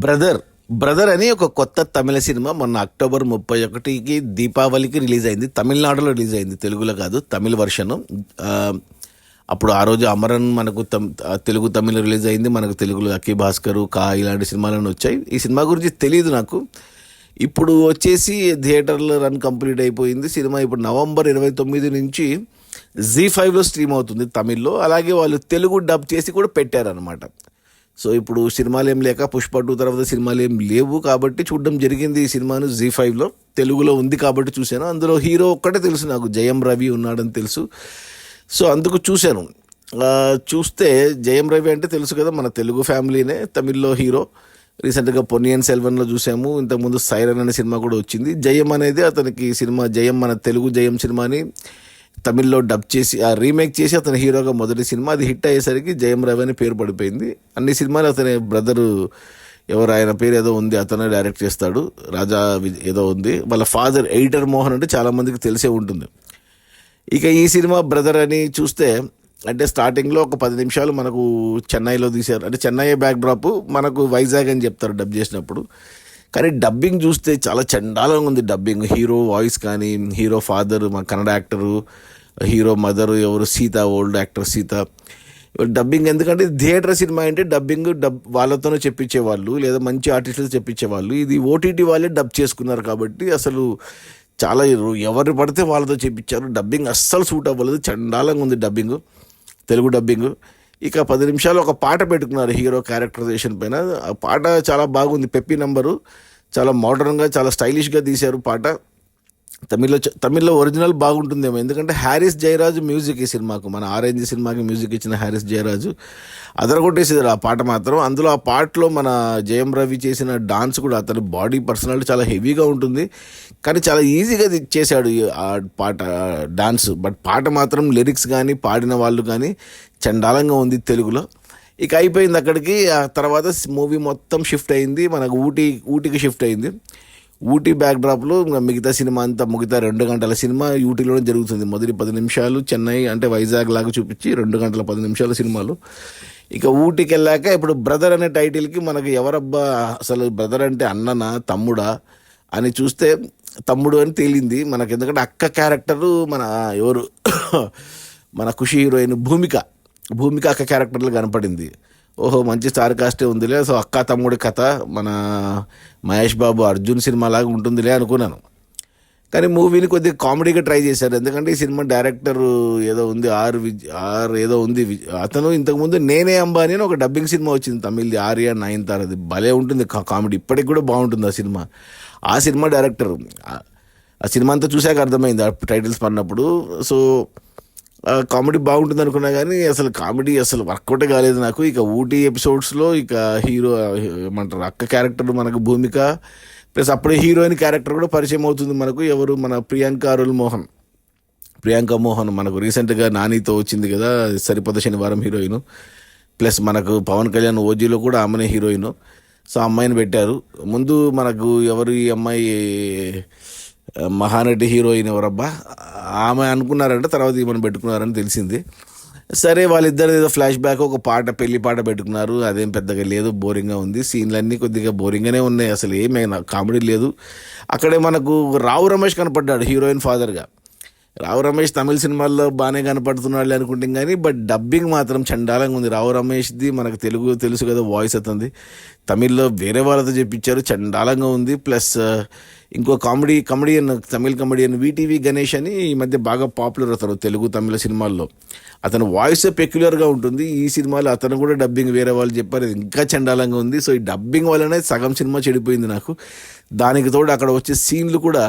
Brother brother అని ఒక కొత్త తమిళ సినిమా మొన్న అక్టోబర్ 31కి దీపావళికి రిలీజ్ అయింది. తమిళనాడులో రిలీజ్ అయింది, తెలుగులో కాదు, తమిళ వర్షను. అప్పుడు ఆ రోజు అమరన్ మనకు తెలుగు తమిళ రిలీజ్ అయింది, మనకు తెలుగులో అక్కి భాస్కర్, కా ఇలాంటి సినిమాలను వచ్చాయి. ఈ సినిమా గురించి తెలియదు నాకు. ఇప్పుడు వచ్చేసి థియేటర్లో రన్ కంప్లీట్ అయిపోయింది సినిమా. ఇప్పుడు నవంబర్ 29 నుంచి జీ5లో స్ట్రీమ్ అవుతుంది తమిళ్లో. అలాగే వాళ్ళు తెలుగు డబ్ చేసి కూడా పెట్టారనమాట. సో ఇప్పుడు సినిమాలు ఏం లేక పుష్ప 2 తర్వాత సినిమాలు ఏం లేవు కాబట్టి చూడడం జరిగింది ఈ సినిమాను. జీ5లో తెలుగులో ఉంది కాబట్టి చూశాను. అందులో హీరో ఒక్కటే తెలుసు నాకు, జయం రవి ఉన్నాడని తెలుసు. సో అందుకు చూశాను. చూస్తే జయం రవి అంటే తెలుసు కదా, మన తెలుగు ఫ్యామిలీనే, తమిళ్లో హీరో. రీసెంట్గా పొన్నియిన్ సెల్వన్లో చూసాము, ఇంతకుముందు సైరన్ అనే సినిమా కూడా వచ్చింది. జయం అనేది అతనికి సినిమా, జయం మన తెలుగు జయం సినిమాని తమిళ్లో డబ్ చేసి రీమేక్ చేసి అతని హీరోగా మొదటి సినిమా. అది హిట్ అయ్యేసరికి జయం రవి అని పేరు పడిపోయింది. అన్ని సినిమాలు అతని బ్రదరు, ఎవరు ఆయన పేరు ఏదో ఉంది, అతనే డైరెక్ట్ చేస్తాడు, రాజా ఏదో ఉంది. వాళ్ళ ఫాదర్ ఎడిటర్ మోహన్ అంటే చాలామందికి తెలిసే ఉంటుంది. ఇక ఈ సినిమా బ్రదర్ అని చూస్తే, అంటే స్టార్టింగ్లో ఒక 10 నిమిషాలు మనకు చెన్నైలో తీశారు. అంటే చెన్నై బ్యాక్ డ్రాప్, మనకు వైజాగ్ అని చెప్తారు డబ్ చేసినప్పుడు. కానీ డబ్బింగ్ చూస్తే చాలా చండాలంగా ఉంది డబ్బింగ్. హీరో వాయిస్ కానీ, హీరో ఫాదర్ మన కన్నడ యాక్టరు, హీరో మదరు ఎవరు Sita, old actor Sita. Dubbing ఎందుకంటే థియేటర్ సినిమా అంటే డబ్బింగ్ వాళ్ళతోనే చెప్పించేవాళ్ళు, లేదా మంచి ఆర్టిస్టులు చెప్పించేవాళ్ళు. ఇది ఓటీటీ వాళ్ళే డబ్ చేసుకున్నారు కాబట్టి అసలు చాలా ఎవరు పడితే వాళ్ళతో చెప్పించారు. డబ్బింగ్ అస్సలు సూట్ అవ్వలేదు, చండాలంగా ఉంది డబ్బింగ్, తెలుగు డబ్బింగ్. ఇక 10 నిమిషాలు ఒక పాట పెట్టుకున్నారు హీరో క్యారెక్టరైజేషన్ పైన. ఆ పాట చాలా బాగుంది, పెప్పి నంబరు, చాలా మోడర్న్గా, చాలా స్టైలిష్గా తీశారు పాట. తమిళ్లో ఒరిజినల్ బాగుంటుందేమో, ఎందుకంటే హారిస్ జయరాజు మ్యూజిక్ ఈ సినిమాకు, మన ఆరెంజ్ సినిమాకి మ్యూజిక్ ఇచ్చిన హారిస్ జయరాజు అదరగొట్టేసేది ఆ పాట మాత్రం. అందులో ఆ పాటలో మన జయం రవి చేసిన డాన్స్ కూడా, అతని బాడీ పర్సనాలిటీ చాలా హెవీగా ఉంటుంది, కానీ చాలా ఈజీగా చేశాడు ఆ పాట డాన్స్. బట్ పాట మాత్రం లిరిక్స్ కానీ, పాడిన వాళ్ళు కానీ చండాలంగా ఉంది తెలుగులో. ఇక అయిపోయింది అక్కడికి. ఆ తర్వాత మూవీ మొత్తం షిఫ్ట్ అయింది, మనకు ఊటీకి షిఫ్ట్ అయింది. ఊటీ బ్యాక్ డ్రాప్లో మిగతా సినిమా అంతా, మిగతా 2 గంటల సినిమా ఊటీలోనే జరుగుతుంది. మొదటి 10 నిమిషాలు చెన్నై అంటే వైజాగ్ లాగా చూపించి 2 గంటల 10 నిమిషాల సినిమాలు. ఇక ఊటీకి వెళ్ళాక ఇప్పుడు బ్రదర్ అనే టైటిల్కి మనకు ఎవరబ్బా అసలు, బ్రదర్ అంటే అన్ననా తమ్ముడా అని చూస్తే తమ్ముడు అని తేలింది మనకు. ఎందుకంటే అక్క క్యారెక్టరు మన ఎవరు మన ఖుషి హీరోయిన్ భూమిక అక్క క్యారెక్టర్లో కనపడింది. ఓహో మంచి స్టార్ కాస్టే ఉందిలే, సో అక్క తమ్ముడి కథ మన మహేష్ బాబు అర్జున్ సినిమా లాగా ఉంటుందిలే అనుకున్నాను. కానీ మూవీని కొద్దిగా కామెడీగా ట్రై చేశారు. ఎందుకంటే ఈ సినిమా డైరెక్టర్ ఏదో ఉంది, ఆర్ ఏదో ఉంది, అతను ఇంతకుముందు నేనే అంబానీ అని ఒక డబ్బింగ్ సినిమా వచ్చింది తమిళ్ది, ఆర్య 9 అది భలే ఉంటుంది కామెడీ, ఇప్పటికి కూడా బాగుంటుంది ఆ సినిమా. ఆ సినిమా డైరెక్టర్, ఆ సినిమా అంతా చూశాక అర్థమైంది ఆ టైటిల్స్ పడినప్పుడు. సో కామెడీ బాగుంటుంది అనుకున్నా కానీ అసలు కామెడీ అసలు వర్కౌట్ కాలేదు నాకు. ఇక ఊటీ ఎపిసోడ్స్లో ఇక హీరో ఏమంటారు అక్క క్యారెక్టర్ మనకు భూమిక, ప్లస్ అప్పుడే హీరోయిన్ క్యారెక్టర్ కూడా పరిచయం అవుతుంది మనకు. ఎవరు మన ప్రియాంక మోహన్ మనకు రీసెంట్గా నానితో వచ్చింది కదా, సరిపోద శనివారం హీరోయిన్. ప్లస్ మనకు పవన్ కళ్యాణ్ ఓజీలో కూడా ఆమెనే హీరోయిన్. సో అమ్మాయిని పెట్టారు ముందు. మనకు ఎవరు ఈ అమ్మాయి మహానటి హీరోయిన్ ఎవరబ్బా ఆమె అనుకున్నారంటే, తర్వాత ఈమెను పెట్టుకున్నారని తెలిసింది. సరే వాళ్ళిద్దరు ఏదో ఫ్లాష్ బ్యాక్ ఒక పాట, పెళ్లి పాట పెట్టుకున్నారు. అదేం పెద్దగా లేదు, బోరింగ్గా ఉంది. సీన్లన్నీ కొద్దిగా బోరింగ్గానే ఉన్నాయి, అసలు ఏమైనా కామెడీ లేదు. అక్కడే మనకు రావు రమేష్ కనపడ్డాడు హీరోయిన్ ఫాదర్గా. రావు రమేష్ తమిళ సినిమాల్లో బాగానే కనపడుతున్నాడు అనుకుంటాం కానీ, బట్ డబ్బింగ్ మాత్రం చండాలంగా ఉంది. రావు రమేష్ది మనకు తెలుగు తెలుసు కదా, వాయిస్ అవుతుంది. తమిళ్లో వేరే వాళ్ళతో చెప్పించారు, చండాలంగా ఉంది. ప్లస్ ఇంకో కమెడియన్ తమిళ కమెడియన్ వీటీవీ గణేష్ అని ఈ మధ్య బాగా పాపులర్ అవుతారు తెలుగు తమిళ సినిమాల్లో. అతను వాయిస్ పెక్యులర్గా ఉంటుంది. ఈ సినిమాలో అతను కూడా డబ్బింగ్ వేరే వాళ్ళు చెప్పారు, ఇంకా చండాలంగా ఉంది. సో ఈ డబ్బింగ్ వల్లనే సగం సినిమా చెడిపోయింది నాకు. దానికి తోడు అక్కడ వచ్చే సీన్లు కూడా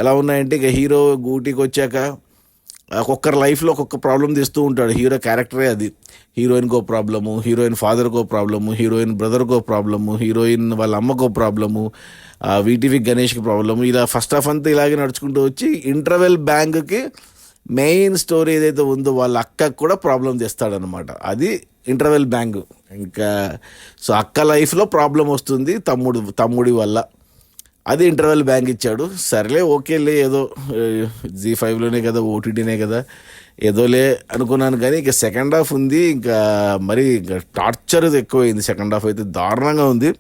ఎలా ఉన్నాయంటే, ఇక హీరో ఊటీకి వచ్చాక ఒక్కొక్కరి లైఫ్లో ఒక్కొక్క ప్రాబ్లం తెస్తూ ఉంటాడు. హీరో క్యారెక్టరే అది. హీరోయిన్కో ప్రాబ్లము, హీరోయిన్ ఫాదర్కో ప్రాబ్లము, హీరోయిన్ బ్రదర్కో ప్రాబ్లము, హీరోయిన్ వాళ్ళ అమ్మకో ప్రాబ్లము, వీటీవీ గణేష్కి ప్రాబ్లము. ఇలా ఫస్ట్ హాఫ్ అంతా ఇలాగే నడుచుకుంటూ వచ్చి ఇంటర్వెల్ బ్యాంక్కి మెయిన్ స్టోరీ ఏదైతే ఉందో వాళ్ళ అక్కకు కూడా ప్రాబ్లం తెస్తాడనమాట. అది ఇంటర్వెల్ బ్యాంక్. ఇంకా సో అక్క లైఫ్లో ప్రాబ్లం వస్తుంది తమ్ముడి వల్ల, అది ఇంటర్వెల్ బ్యాంక్ ఇచ్చాడు. సరేలే ఓకేలే, ఏదో జీ5లోనే కదా, ఓటీటీనే కదా, ఏదోలే అనుకున్నాను. కానీ ఇక సెకండ్ హాఫ్ ఉంది, ఇంకా మరి ఇంకా టార్చర్ ఎక్కువైంది. సెకండ్ హాఫ్ అయితే దారుణంగా ఉంది.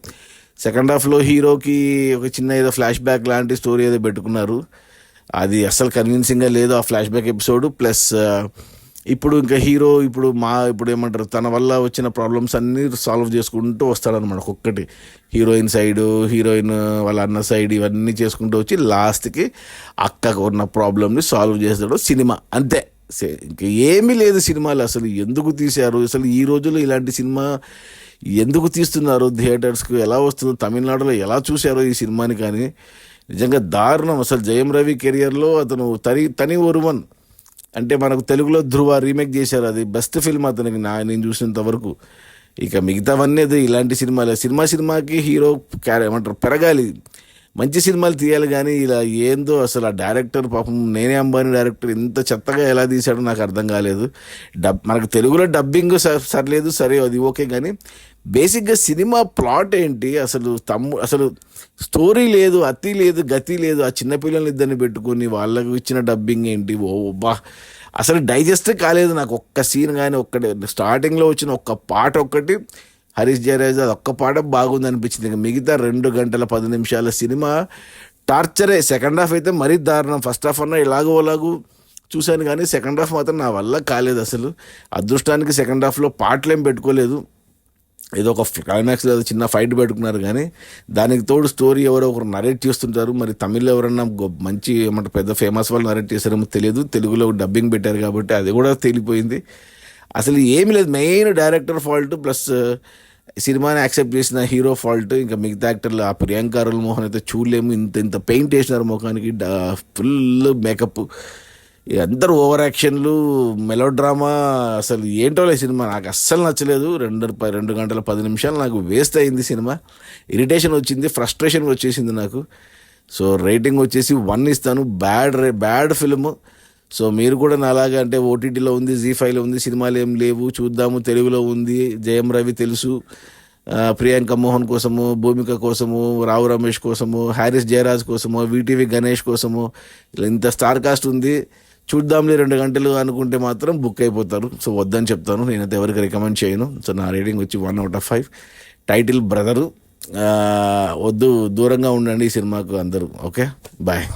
సెకండ్ హాఫ్లో హీరోకి ఒక చిన్న ఏదో ఫ్లాష్ బ్యాక్ లాంటి స్టోరీ ఏదో పెట్టుకున్నారు. అది అస్సలు కన్విన్సింగ్గా లేదు ఆ ఫ్లాష్ బ్యాక్ ఎపిసోడ్. ప్లస్ ఇప్పుడు ఇంకా హీరో ఇప్పుడు ఏమంటారు, తన వల్ల వచ్చిన ప్రాబ్లమ్స్ అన్నీ సాల్వ్ చేసుకుంటూ వస్తాడనమాట. ఒక్కొక్కటి హీరోయిన్ సైడు, హీరోయిన్ వాళ్ళ అన్న సైడ్, ఇవన్నీ చేసుకుంటూ వచ్చి లాస్ట్కి అక్కకు ఉన్న ప్రాబ్లమ్ని సాల్వ్ చేస్తాడు సినిమా. అంతే, ఇంకా ఏమీ లేదు సినిమాలు. అసలు ఎందుకు తీశారు, అసలు ఈ రోజుల్లో ఇలాంటి సినిమా ఎందుకు తీస్తున్నారు, థియేటర్స్కి ఎలా వస్తుందో, తమిళనాడులో ఎలా చూశారో ఈ సినిమాని. కానీ నిజంగా దారుణం. అసలు జయం రవి కెరియర్లో అతను తని ఒరువన్ అంటే మనకు తెలుగులో ధ్రువ రీమేక్ చేశారు, అది బెస్ట్ ఫిల్మ్ అతనికి నేను చూసినంత వరకు. ఇక మిగతావన్నీ అది ఇలాంటి సినిమాలే. సినిమాకి హీరో ఏమంటారు పెరగాలి, మంచి సినిమాలు తీయాలి. కానీ ఇలా ఏందో అసలు ఆ డైరెక్టర్ పాపం నేనే అంబానీ డైరెక్టర్ ఇంత చెత్తగా ఎలా తీశాడో నాకు అర్థం కాలేదు. మనకు తెలుగులో డబ్బింగ్ సర్లేదు, సరే అది ఓకే. కానీ బేసిక్గా సినిమా ప్లాట్ ఏంటి, అసలు స్టోరీ లేదు, అతి లేదు, గతి లేదు. ఆ చిన్నపిల్లల్ని ఇద్దరిని పెట్టుకుని వాళ్ళకు ఇచ్చిన డబ్బింగ్ ఏంటి, ఓ బా అసలు డైజెస్ట్ కాలేదు నాకు ఒక్క సీన్. కానీ స్టార్టింగ్లో వచ్చిన ఒక్క పాట ఒక్కటి హరీష్ జయరాజ్, అది ఒక్క పాట బాగుంది అనిపించింది. ఇంకా మిగతా 2 గంటల 10 నిమిషాల సినిమా టార్చరే. సెకండ్ హాఫ్ అయితే మరీ దారుణం. ఫస్ట్ హాఫ్ అన్నా ఎలాగో చూశాను, కానీ సెకండ్ హాఫ్ మాత్రం నా వల్ల కాలేదు అసలు. అదృష్టానికి సెకండ్ హాఫ్లో పాటలు ఏం పెట్టుకోలేదు, ఏదో ఒక క్లైమాక్స్ ఏదో చిన్న ఫైట్ పెట్టుకున్నారు. కానీ దానికి తోడు స్టోరీ ఎవరో ఒకరు నరేట్ చేస్తుంటారు. మరి తమిళ్లో ఎవరన్నా మంచి ఏమంటారు పెద్ద ఫేమస్ వాళ్ళు నరేట్ చేశారేమో తెలియదు, తెలుగులో డబ్బింగ్ పెట్టారు కాబట్టి అది కూడా తేలిపోయింది. అసలు ఏమీ లేదు, మెయిన్ డైరెక్టర్ ఫాల్ట్ ప్లస్ సినిమాని యాక్సెప్ట్ చేసిన హీరో ఫాల్ట్. ఇంకా మిగతా యాక్టర్లు ఆ ప్రియాంక అరుల్ మోహన్ అయితే చూడలేము, ఇంత పెయింట్ వేసినారు ముఖానికి, ఫుల్ మేకప్, అందరూ ఓవర్ యాక్షన్లు, మెలో డ్రామా. అసలు ఏంటో లేదు సినిమా, నాకు అస్సలు నచ్చలేదు. 2 గంటల 10 నిమిషాలు నాకు వేస్ట్ అయింది సినిమా. ఇరిటేషన్ వచ్చింది, ఫ్రస్ట్రేషన్ వచ్చేసింది నాకు. సో రేటింగ్ వచ్చేసి 1 ఇస్తాను. Bad film. సో మీరు కూడా నాలాగా అంటే ఓటీటీలో ఉంది, జీ5లో ఉంది, సినిమాలు ఏం లేవు చూద్దాము, తెలుగులో ఉంది, జయం రవి తెలుసు, ప్రియాంక మోహన్ కోసము, భూమిక కోసము, రావు రమేష్ కోసము, హారిస్ జయరాజ్ కోసము, వీటీవీ గణేష్ కోసము, ఇలా ఇంత స్టార్ కాస్ట్ ఉంది, చూద్దాంలే 2 గంటలు అనుకుంటే మాత్రం బుక్ అయిపోతారు. సో వద్దని చెప్తాను, నేనైతే ఎవరికి రికమెండ్ చేయను. సో నా రేటింగ్ వచ్చి 1/5. Title brother. వద్దు, దూరంగా ఉండండి ఈ సినిమాకు అందరూ. Okay, bye.